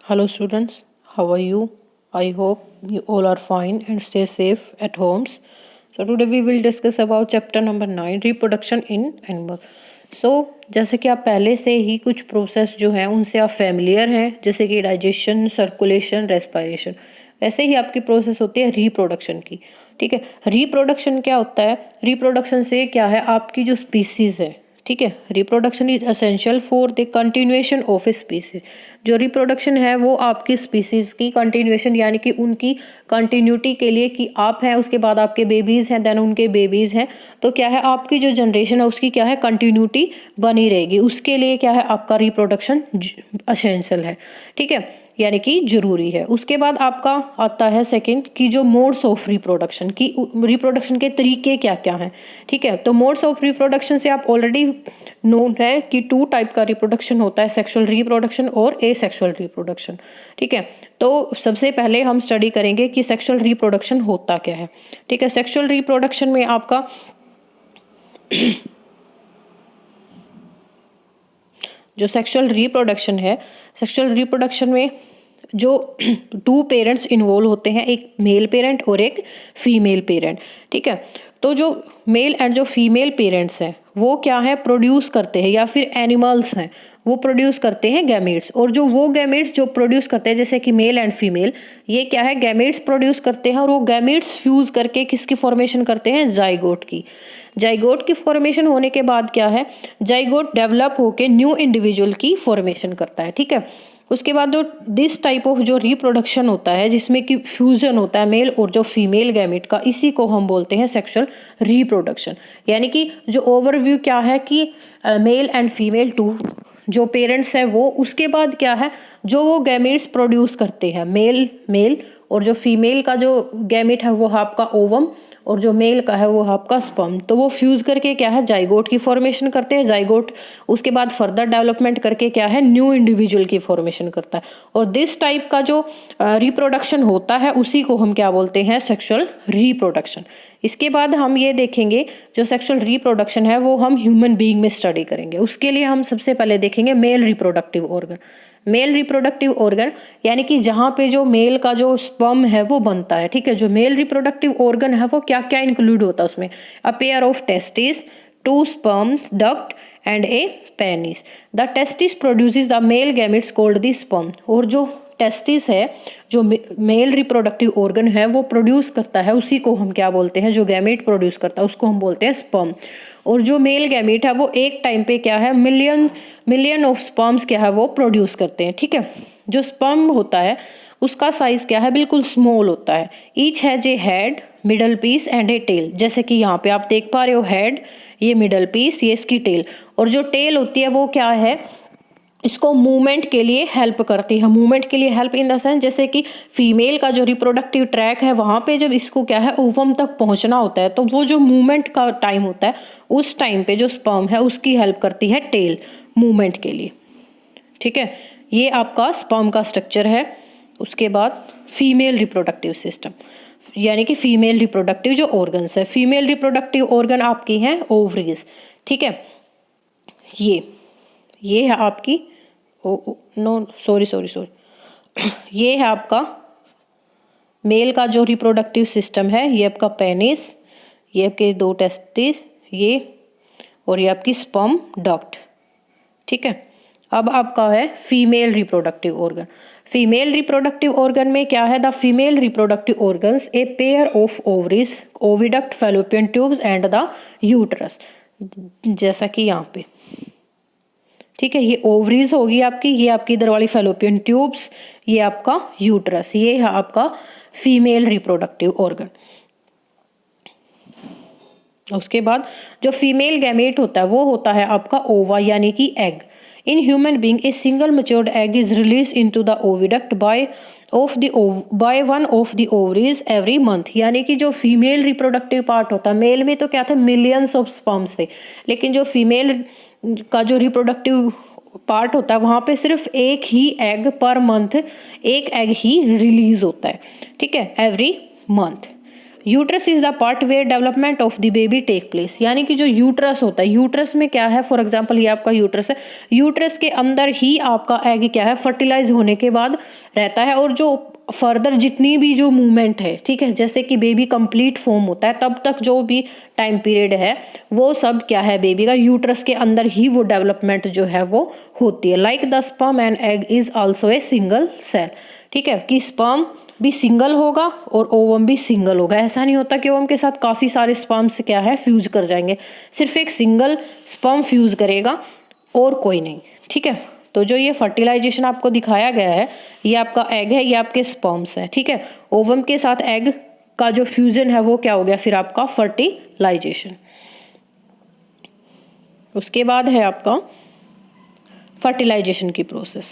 Hello students, how are you? I hope you all are fine and stay safe at homes. So today we will discuss about chapter number 9 reproduction in animal. So जैसे कि आप पहले से ही कुछ process जो हैं उनसे आप फैमिलियर हैं, जैसे कि डाइजेशन, सर्कुलेशन, रेस्पिरेशन, वैसे ही आपकी प्रोसेस होती है रिप्रोडक्शन की। ठीक है, रिप्रोडक्शन क्या होता है? रिप्रोडक्शन से क्या है, आपकी जो स्पीसीज है, ठीक है, reproduction is essential for the continuation of a species. जो रिप्रोडक्शन है वो आपकी स्पीसीज की कंटिन्यूएशन यानी कि उनकी कंटिन्यूटी के लिए, कि आप हैं उसके बाद आपके बेबीज हैं, देन उनके बेबीज हैं, तो क्या है आपकी जो जनरेशन है उसकी क्या है कंटिन्यूटी बनी रहेगी। उसके लिए क्या है आपका रिप्रोडक्शन असेंशियल है, ठीक है, यानी कि जरूरी है। उसके बाद आपका आता है सेकंड की जो मोड्स ऑफ रिप्रोडक्शन की, रिप्रोडक्शन के तरीके क्या क्या हैं। ठीक है, तो मोड्स ऑफ रिप्रोडक्शन से आप ऑलरेडी नोन है कि 2 टाइप का रिप्रोडक्शन होता है, सेक्सुअल रिप्रोडक्शन और एसेक्सुअल रिप्रोडक्शन। ठीक है, तो सबसे पहले हम स्टडी करेंगे कि सेक्सुअल रिप्रोडक्शन होता क्या है। ठीक है, सेक्सुअल रिप्रोडक्शन में आपका जो सेक्सुअल रिप्रोडक्शन है, सेक्सुअल रिप्रोडक्शन में जो 2 पेरेंट्स इन्वॉल्व होते हैं, एक मेल पेरेंट और एक फीमेल पेरेंट। ठीक है, तो जो मेल एंड जो फीमेल पेरेंट्स हैं वो क्या है प्रोड्यूस करते हैं, या फिर एनिमल्स हैं वो प्रोड्यूस करते हैं गैमेट्स। और जो वो गैमेट्स जो प्रोड्यूस करते हैं, जैसे कि मेल एंड फीमेल, ये क्या है गैमेट्स प्रोड्यूस करते हैं, और वो गैमेट्स फ्यूज करके किसकी फॉर्मेशन करते हैं, जाइगोट की। जाइगोट की फॉर्मेशन होने के बाद क्या है, जाइगोट डेवलप होके न्यू इंडिविजुअल की फॉर्मेशन करता है। ठीक है, उसके बाद जो दिस टाइप ऑफ जो रिप्रोडक्शन होता है जिसमें कि फ्यूजन होता है मेल और जो फीमेल गैमेट का, इसी को हम बोलते हैं सेक्सुअल रिप्रोडक्शन। यानी कि जो ओवरव्यू क्या है कि मेल एंड फीमेल 2 जो पेरेंट्स है वो, उसके बाद क्या है जो वो गैमेट्स प्रोड्यूस करते हैं, मेल मेल, और जो फीमेल का जो गैमेट है वो आपका ओवम, और जो मेल का है वो आपका स्पर्म, तो वो फ्यूज करके क्या है जाइगोट की फॉर्मेशन करते हैं। जाइगोट उसके बाद फर्दर डेवलपमेंट करके क्या है न्यू इंडिविजुअल की फॉर्मेशन करता है। और दिस टाइप का जो रिप्रोडक्शन होता है उसी को हम क्या बोलते हैं, सेक्सुअल रिप्रोडक्शन। इसके बाद हम ये देखेंगे जो सेक्सुअल रिप्रोडक्शन है वो हम ह्यूमन बीइंग में स्टडी करेंगे। उसके लिए हम सबसे पहले देखेंगे male reproductive organ. Male reproductive organ यानी कि जहाँ पे जो मेल का जो स्पर्म है वो बनता है। ठीक है, जो मेल रिप्रोडक्टिव ऑर्गन है वो क्या क्या इंक्लूड होता है उसमें, a pair of testis, 2 sperms duct and A penis. The testis produces the male gametes called the sperm. और जो टेस्टिस है जो मेल रिप्रोडक्टिव ऑर्गन है वो प्रोड्यूस करता है, उसी को हम क्या बोलते हैं, जो गैमेट प्रोड्यूस करता है उसको हम बोलते हैं स्पर्म। और जो मेल गैमेट है वो एक टाइम पे क्या है मिलियन ऑफ स्पर्म्स क्या है वो प्रोड्यूस करते हैं। ठीक है, जो स्पर्म होता है उसका साइज क्या है बिल्कुल स्मॉल होता है। Each has a head, middle piece and a tail. जैसे कि यहाँ पे आप देख पा रहे हो हेड, ये मिडल पीस, ये इसकी टेल, और जो टेल होती है वो क्या है इसको मूवमेंट के लिए हेल्प करती है। मूवमेंट के लिए हेल्प इन द सेंस जैसे कि फीमेल का जो रिप्रोडक्टिव ट्रैक है वहाँ पे जब इसको क्या है ओवम तक पहुँचना होता है, तो वो जो मूवमेंट का टाइम होता है उस टाइम पे जो स्पर्म है उसकी हेल्प करती है टेल मूवमेंट के लिए। ठीक है, ये आपका स्पर्म का स्ट्रक्चर है। उसके बाद फीमेल रिप्रोडक्टिव सिस्टम यानी कि फीमेल रिप्रोडक्टिव जो ऑर्गन्स है, फीमेल रिप्रोडक्टिव ऑर्गन आपकी हैं ओवरीज। ठीक है, ये है आपकी नो सॉरी ये है आपका मेल का जो रिप्रोडक्टिव सिस्टम है, ये आपका पेनिस, ये आपके 2 टेस्टिस, ये, और ये आपकी स्पर्म डक्ट। ठीक है, अब आपका है female reproductive organ. Female reproductive organ में क्या है, the female reproductive organs a pair of ovaries, oviduct, fallopian tubes and the uterus. जैसा कि यहाँ पे ठीक है, ये ओवरीज होगी आपकी, ये आपकी इधर वाली फैलोपियन ट्यूब्स, ये आपका यूट्रस, ये है आपका फीमेल रिप्रोडक्टिव ऑर्गन। उसके बाद जो फीमेल गैमेट होता है वो होता है आपका ओवा यानी कि egg. In human being a single matured egg is release into the oviduct by one of the ovaries every month. यानी कि जो फीमेल रिप्रोडक्टिव पार्ट होता है, मेल में तो क्या था मिलियंस ऑफ स्पर्म्स थे, लेकिन जो फीमेल का जो रिप्रोडक्टिव पार्ट होता है वहाँ पे सिर्फ एक ही एग पर मंथ, एक एग ही रिलीज होता है। ठीक है, every month. Uterus is the part where development of the baby take place, यानी कि जो यूट्रस होता है, यूट्रस में क्या है, फॉर एग्जांपल ये आपका यूट्रस है, यूट्रस के अंदर ही आपका एग क्या है, फर्टिलाइज होने के बाद रहता है, और जो फर्दर जितनी भी जो मूवमेंट है, ठीक है, जैसे कि बेबी कंप्लीट फॉर्म होता है तब तक जो भी टाइम पीरियड है वो सब क्या है, बेबी का यूट्रस के अंदर ही वो डेवलपमेंट जो है वो होती है। Like the sperm and egg is also a single cell, ठीक है, कि स्पर्म भी सिंगल होगा और ओवम भी सिंगल होगा। ऐसा नहीं होता कि ओवम के साथ काफी सारे स्पर्म्स क्या है फ्यूज कर जाएंगे, सिर्फ एक सिंगल स्पर्म फ्यूज करेगा और कोई नहीं, ठीक है। तो जो ये फर्टिलाइजेशन आपको दिखाया गया है, ये आपका एग है, ये आपके स्पर्म्स है, ठीक है। ओवम के साथ एग का जो फ्यूजन है वो क्या हो गया फिर आपका फर्टिलाइजेशन। उसके बाद है आपका फर्टिलाइजेशन की प्रोसेस।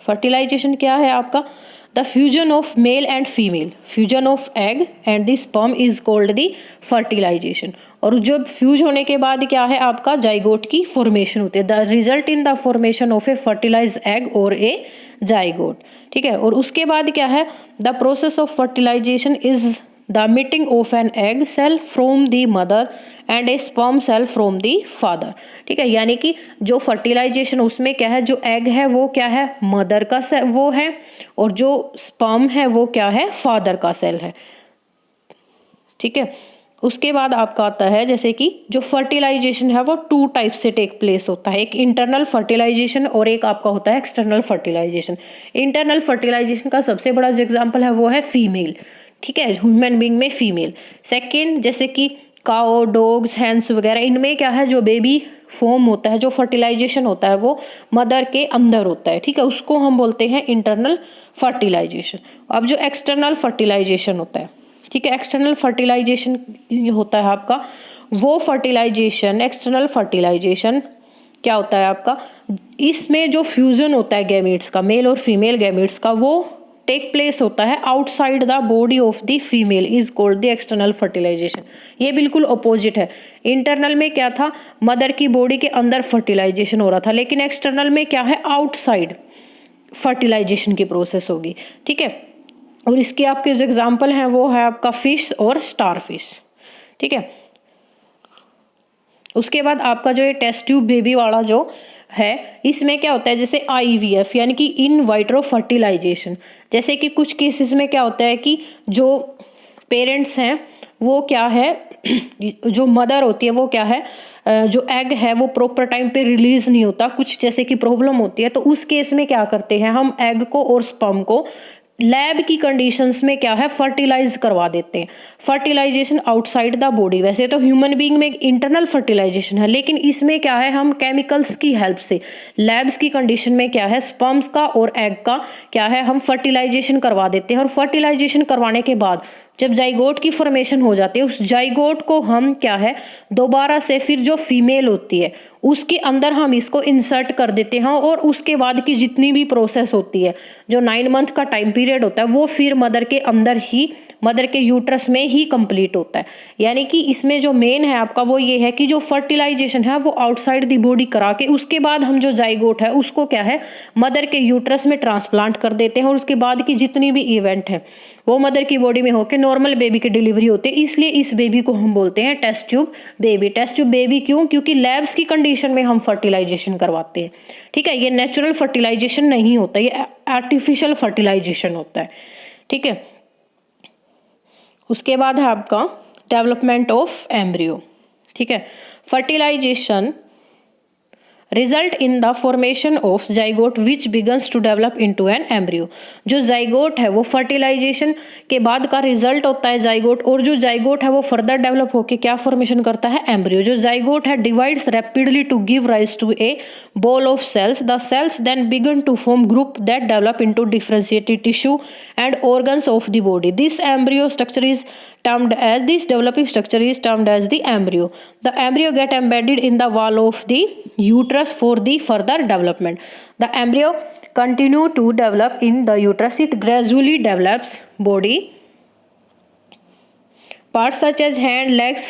फर्टिलाइजेशन क्या है आपका, the fusion of male and female, fusion of egg and the sperm is called the fertilisation. और जब फ्यूज होने के बाद क्या है आपका जाइगोट की फॉर्मेशन होती है, the result in the formation of A fertilize egg और ए जाइगोट, ठीक है। और उसके बाद क्या है, the process of fertilisation is the meeting of an egg cell from the mother and a sperm cell from the father, ठीक है। यानी कि जो फर्टिलाइजेशन उसमें क्या है, जो एग है वो क्या है मदर का सेल वो है, और जो स्पर्म है वो क्या है फादर का सेल है, ठीक है। उसके बाद आपका आता है जैसे कि जो फर्टिलाइजेशन है वो टू टाइप से टेक प्लेस होता है, एक इंटरनल फर्टिलाइजेशन और एक आपका होता है एक्सटर्नल फर्टिलाइजेशन। इंटरनल फर्टिलाइजेशन का सबसे बड़ा जो एग्जांपल है वो है फीमेल, ठीक है, ह्यूमन बीइंग में फीमेल। सेकंड जैसे कि काओ, डॉग्स, हैंस वगैरह, इनमें क्या है जो बेबी फॉर्म होता है, जो फर्टिलाइजेशन होता है वो मदर के अंदर होता है, ठीक है, उसको हम बोलते हैं इंटरनल फर्टिलाइजेशन। अब जो एक्सटर्नल फर्टिलाइजेशन होता है, ठीक है, एक्सटर्नल फर्टिलाइजेशन होता है आपका वो फर्टिलाइजेशन, एक्सटर्नल फर्टिलाइजेशन क्या होता है आपका, इसमें जो फ्यूजन होता है गैमेट्स का, मेल और फीमेल गैमेट्स का, वो टेक प्लेस होता है outside the body of the female, is called the external fertilisation. ये बिल्कुल अपोजिट है, इंटरनल में क्या था, मदर की बॉडी के अंदर फर्टिलाइजेशन हो रहा था, लेकिन एक्सटर्नल में क्या है, आउटसाइड फर्टिलाइजेशन की प्रोसेस होगी, ठीक है। और इसके आपके जो एग्जाम्पल हैं वो है आपका फिश और स्टार फिश, ठीक है। उसके बाद आपका जो ये टेस्ट ट्यूब बेबी वाला जो है, इसमें क्या होता है जैसे IVF यानी कि इन वाइट्रो फर्टिलाइजेशन, जैसे कि कुछ केसेस में क्या होता है कि जो पेरेंट्स हैं वो क्या है जो मदर होती है वो क्या है जो एग है वो प्रॉपर टाइम पे रिलीज नहीं होता, कुछ जैसे कि प्रॉब्लम होती है, तो उस केस में क्या करते हैं हम एग को और स्पर्म को लैब की कंडीशंस में क्या है फर्टिलाइज करवा देते हैं। फर्टिलाइजेशन आउटसाइड द बॉडी, वैसे तो ह्यूमन बीइंग में इंटरनल फर्टिलाइजेशन है, लेकिन इसमें क्या है हम केमिकल्स की हेल्प से लैब्स की कंडीशन में क्या है स्पर्म्स का और एग का क्या है हम फर्टिलाइजेशन करवा देते हैं। और फर्टिलाइजेशन करवाने के बाद जब जाइगोट की फॉर्मेशन हो जाती है, उस जाइगोट को हम क्या है दोबारा से फिर जो फीमेल होती है उसके अंदर हम इसको इंसर्ट कर देते हैं, और उसके बाद की जितनी भी प्रोसेस होती है जो 9 मंथ का टाइम पीरियड होता है वो फिर मदर के अंदर ही, मदर के यूट्रस में ही कंप्लीट होता है। यानी कि इसमें जो मेन है आपका वो ये है कि जो फर्टिलाइजेशन है वो आउटसाइड दी बॉडी करा के उसके बाद हम जो जाइगोट है उसको क्या है मदर के यूट्रस में ट्रांसप्लांट कर देते हैं, और उसके बाद की जितनी भी इवेंट है वो मदर की बॉडी में होकर नॉर्मल बेबी की डिलीवरी होती है। इसलिए इस बेबी को हम बोलते हैं test tube baby. Test tube baby क्यों? क्योंकि लैब्स की कंडीशन में हम फर्टिलाइजेशन करवाते हैं, ठीक है। ये नेचुरल फर्टिलाइजेशन नहीं होता, ये आर्टिफिशियल फर्टिलाइजेशन होता है, ठीक है। उसके बाद है आपका डेवलपमेंट ऑफ एम्ब्रियो, ठीक है। Fertilisation result in the formation of zygote which begins to develop into an embryo. जो जाइगोट है वो फर्टिलाइजेशन के बाद का रिजल्ट होता है जाइगोट, और जो जाइगोट है वो फर्दर डेवलप होकर क्या फॉर्मेशन करता है एम्ब्रियो। जो जाइगोट है divides rapidly to give rise to a ball of cells. The cells then begin to form group that develop into differentiated tissue and organs of the body. This embryo structure is termed as, this developing structure is termed as the embryo. The embryo get embedded in the wall of the uterus for the further development. The embryo continue to develop in the uterus. It gradually develops body parts such as hand, legs,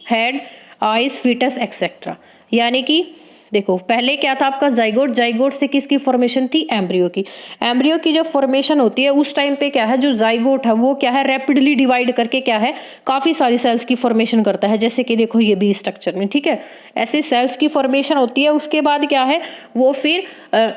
head, eyes, fetus, etc. यानी कि देखो पहले क्या था आपका zygote, zygote से किसकी formation थी, एम्ब्रियो की। एम्ब्रियो की जब फॉर्मेशन होती है उस टाइम पे क्या है, जो जाइगोट है वो क्या है, रैपिडली डिवाइड करके क्या है, काफी सारी सेल्स की फॉर्मेशन करता है, जैसे कि देखो ये बी स्ट्रक्चर में, ठीक है, ऐसे सेल्स की फॉर्मेशन होती है। उसके बाद क्या है, वो फिर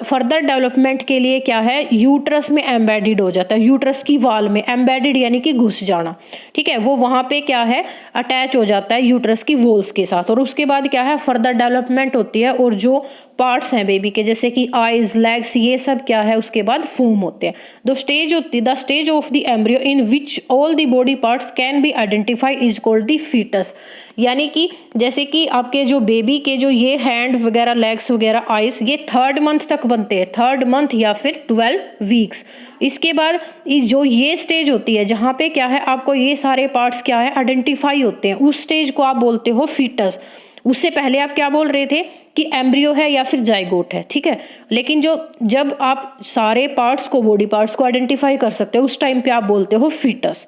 फर्दर डेवलपमेंट के लिए क्या है, यूट्रस में एम्बेडेड हो जाता है, यूट्रस की वॉल में एम्बेडेड यानी कि घुस जाना, ठीक है, वो वहां पे क्या है, अटैच हो जाता है यूट्रस की वॉल्स के साथ। और उसके बाद क्या है, फर्दर डेवलपमेंट होती है, और जो पार्ट्स हैं बेबी के, जैसे कि आईज, लेग्स, ये सब क्या है, उसके बाद फॉर्म होते हैं। The stage of the embryo in which all the body parts can be identify is called the foetus. यानी कि जैसे कि आपके जो बेबी के जो ये हैंड वगैरह, लेग्स वगैरह, आईज, ये 3rd मंथ तक बनते हैं, 3rd मंथ या फिर 12 वीक्स। इसके बाद जो ये स्टेज होती है जहाँ पे क्या है, आपको ये सारे पार्ट्स क्या है, आइडेंटिफाई होते हैं, उस स्टेज को आप बोलते हो फीटस। उससे पहले आप क्या बोल रहे थे कि एम्ब्रियो है या फिर जाइगोट है, ठीक है। लेकिन जब आप सारे पार्ट्स को, बॉडी पार्ट्स को आइडेंटिफाई कर सकते हो, उस टाइम पे आप बोलते हो फीटस,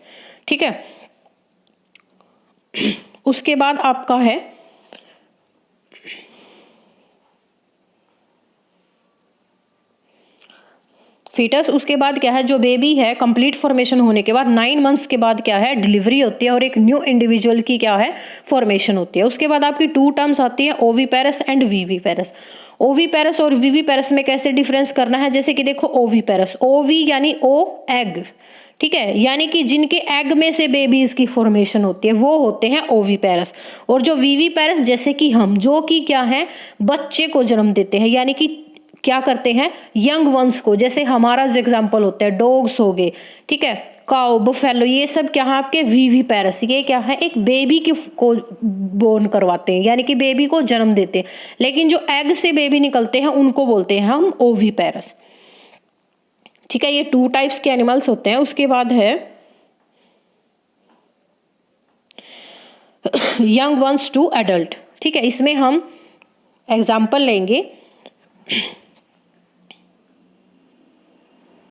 ठीक है। उसके बाद आपका है फीटस। उसके बाद क्या है, जो बेबी है कंप्लीट फॉर्मेशन होने के बाद 9 मंथ्स के बाद क्या है, डिलीवरी होती है और एक न्यू इंडिविजुअल की क्या है, फॉर्मेशन होती है। उसके बाद आपकी 2 टर्म्स आती है, ओविपेरस एंड वीवीपेरस। ओविपेरस और वीवीपेरस में कैसे डिफरेंस करना है, जैसे कि देखो ओविपेरस, ओवी यानी ओ एग, ठीक है, यानी कि जिनके एग में से बेबीज की फॉर्मेशन होती है वो होते हैं ओविपेरस। और जो वीवीपेरस, जैसे कि हम, जो कि क्या है, बच्चे को जन्म देते हैं, यानी कि क्या करते हैं, यंग वंस को, जैसे हमारा जो एग्जाम्पल होता है डॉग्स हो गए, ठीक है, काउ, बुफेलो, ये सब क्या है आपके वीवीपेरस, ये क्या है, एक बेबी को बोर्न करवाते हैं, यानी कि बेबी को जन्म देते हैं। लेकिन जो एग से बेबी निकलते हैं उनको बोलते हैं हम ओविपेरस, ठीक है। ये 2 टाइप्स के एनिमल्स होते हैं। उसके बाद है यंग वंस टू एडल्ट, ठीक है, इसमें हम एग्जाम्पल लेंगे